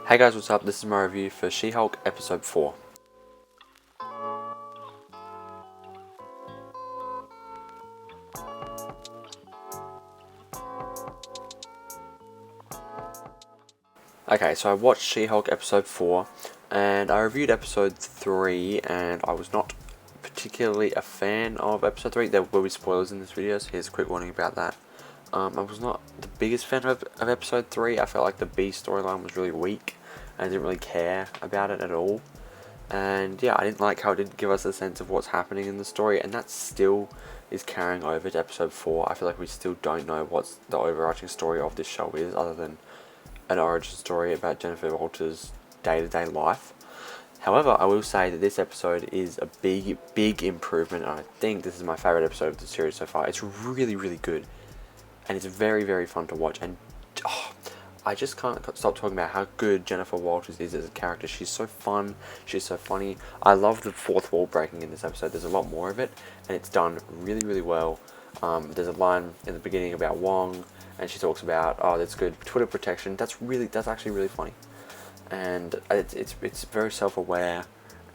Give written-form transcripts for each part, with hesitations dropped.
Hey guys, what's up? This is my review for She-Hulk Episode 4. Okay, so I watched She-Hulk Episode 4, and I reviewed Episode 3, and I was not particularly a fan of Episode 3. There will be spoilers in this video, so here's a quick warning about that. I was not the biggest fan of Episode 3. I felt like the B storyline was really weak, and I didn't really care about it at all. And yeah, I didn't like how it didn't give us a sense of what's happening in the story, and that still is carrying over to Episode 4. I feel like we still don't know what the overarching story of this show is, other than an origin story about Jennifer Walters' day-to-day life. However, I will say that this episode is a big improvement, and I think this is my favourite episode of the series so far. It's really, really good, and it's very, very fun to watch, and I just can't stop talking about how good Jennifer Walters is as a character. She's so fun, she's so funny. I love the fourth wall breaking in this episode. There's a lot more of it, and it's done really, really well. There's a line in the beginning about Wong, and she talks about, oh, that's good Twitter protection. That's actually really funny, and it's very self-aware,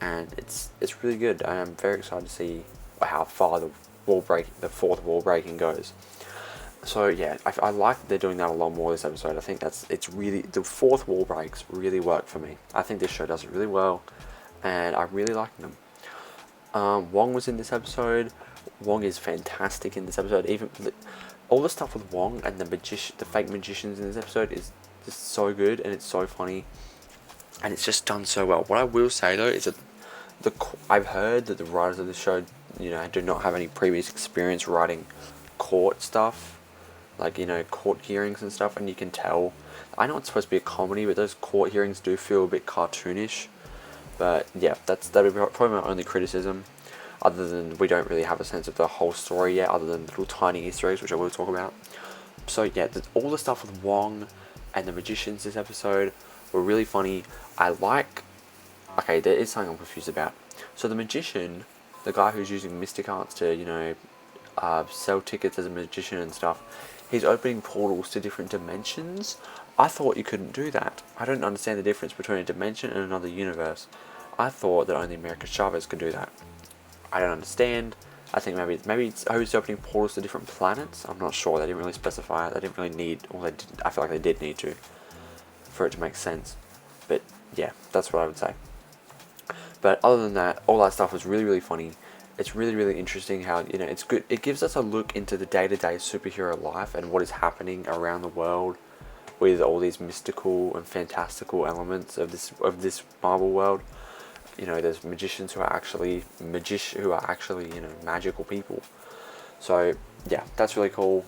and it's really good. I am very excited to see how far the fourth wall breaking goes. So yeah, I like that they're doing that a lot more this episode. I think it's really, the fourth wall breaks really work for me. I think this show does it really well, and I really like them. Wong was in this episode. Wong is fantastic in this episode. Even all the stuff with Wong and the fake magicians in this episode is just so good, and it's so funny, and it's just done so well. What I will say though is that I've heard that the writers of the show, do not have any previous experience writing court stuff, like, court hearings and stuff, and you can tell. I know it's supposed to be a comedy, but those court hearings do feel a bit cartoonish. But yeah, that would be probably my only criticism, other than we don't really have a sense of the whole story yet, other than little tiny Easter eggs, which I will talk about. So yeah, all the stuff with Wong and the magicians this episode were really funny. Okay, there is something I'm confused about. So the magician, the guy who's using Mystic Arts to, sell tickets as a magician and stuff, he's opening portals to different dimensions. I thought you couldn't do that. I don't understand the difference between a dimension and another universe. I thought that only America Chavez could do that. I don't understand. I think maybe it's he's opening portals to different planets. I'm not sure. They didn't really specify it. They didn't really need, I feel like they did need to, for it to make sense. But yeah, that's what I would say. But other than that, all that stuff was really, really funny. It's really, really interesting how, it's good. It gives us a look into the day-to-day superhero life and what is happening around the world with all these mystical and fantastical elements of this Marvel world. There's magicians who are actually magical people. So yeah, that's really cool.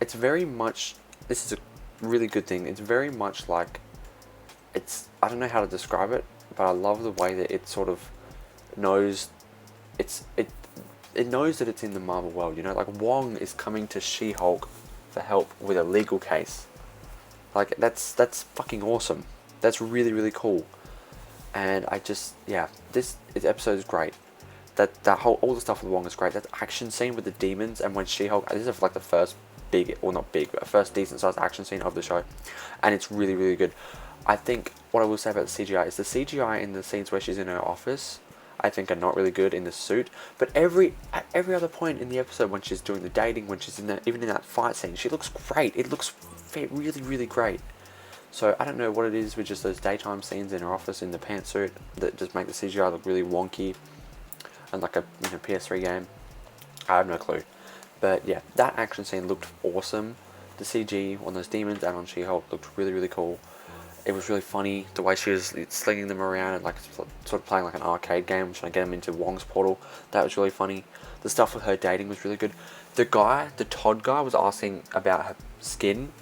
It's very much, this is a really good thing. It's very much like, I don't know how to describe it, but I love the way that it sort of knows it knows that it's in the Marvel world. Like Wong is coming to She-Hulk for help with a legal case. Like that's fucking awesome. That's really, really cool. And this episode is great. All the stuff with Wong is great. That action scene with the demons, and when She-Hulk, this is like the first first decent sized action scene of the show, and it's really, really good. I think what I will say about the CGI is the CGI in the scenes where she's in her office, I think, are not really good in the suit. But at every other point in the episode, when she's doing the dating, when she's even in that fight scene, she looks great. It looks really, really great. So I don't know what it is with just those daytime scenes in her office in the pantsuit that just make the CGI look really wonky and like a PS3 game. I have no clue. But yeah, that action scene looked awesome. The CG on those demons and on She-Hulk looked really, really cool. It was really funny, the way she was slinging them around and like sort of playing like an arcade game, trying to get them into Wong's portal. That was really funny. The stuff with her dating was really good. The Todd guy, was asking about her skin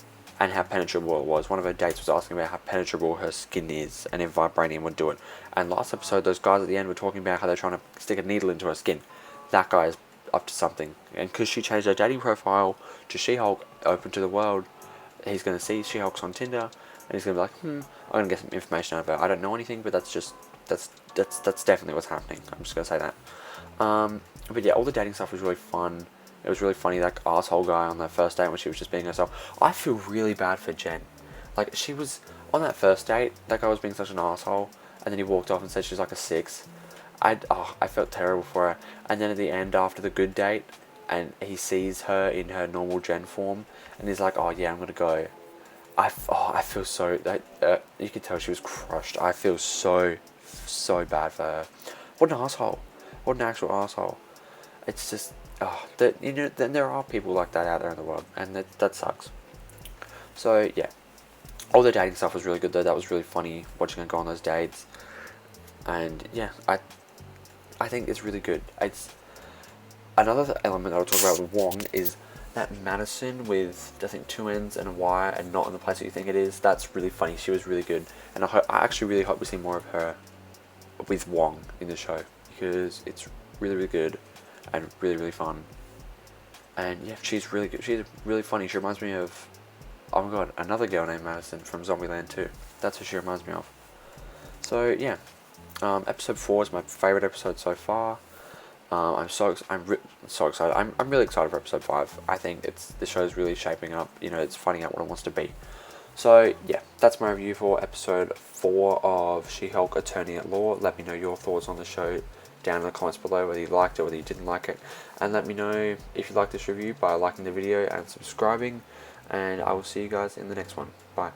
and how penetrable it was. One of her dates was asking about how penetrable her skin is and if vibranium would do it. And last episode, those guys at the end were talking about how they're trying to stick a needle into her skin. That guy is up to something. And because she changed her dating profile to She-Hulk, open to the world, he's going to see She-Hulk's on Tinder, and he's going to be like, I'm going to get some information out of her. I don't know anything, but that's definitely what's happening. I'm just going to say that. But yeah, all the dating stuff was really fun. It was really funny, that asshole guy on the first date when she was just being herself. I feel really bad for Jen. Like, On that first date, that guy was being such an asshole, and then he walked off and said she's like a 6. I felt terrible for her. And then at the end, after the good date, and he sees her in her normal gen form, and he's like, oh yeah, I'm gonna go. I feel so, you could tell she was crushed. I feel so bad for her. What an asshole. What an actual asshole. It's just, then there are people like that out there in the world, and that sucks. So yeah, all the dating stuff was really good though. That was really funny watching her go on those dates, and yeah, I think it's really good. It's another element that I'll talk about with Wong is that Madison with, I think, 2 N's and a Y and not in the place that you think it is. That's really funny. She was really good, and I actually really hope we see more of her with Wong in the show, because it's really good and really fun. And yeah, she's really good. She's really funny. She reminds me of, oh my god, another girl named Madison from Zombieland 2. That's who she reminds me of. So yeah, episode 4 is my favorite episode so far. I'm so excited. I'm really excited for episode 5. I think the show's really shaping up. You know, it's finding out what it wants to be. So yeah, that's my review for episode 4 of She-Hulk Attorney at Law. Let me know your thoughts on the show down in the comments below, whether you liked it, whether you didn't like it, and let me know if you liked this review by liking the video and subscribing, and I will see you guys in the next one. Bye.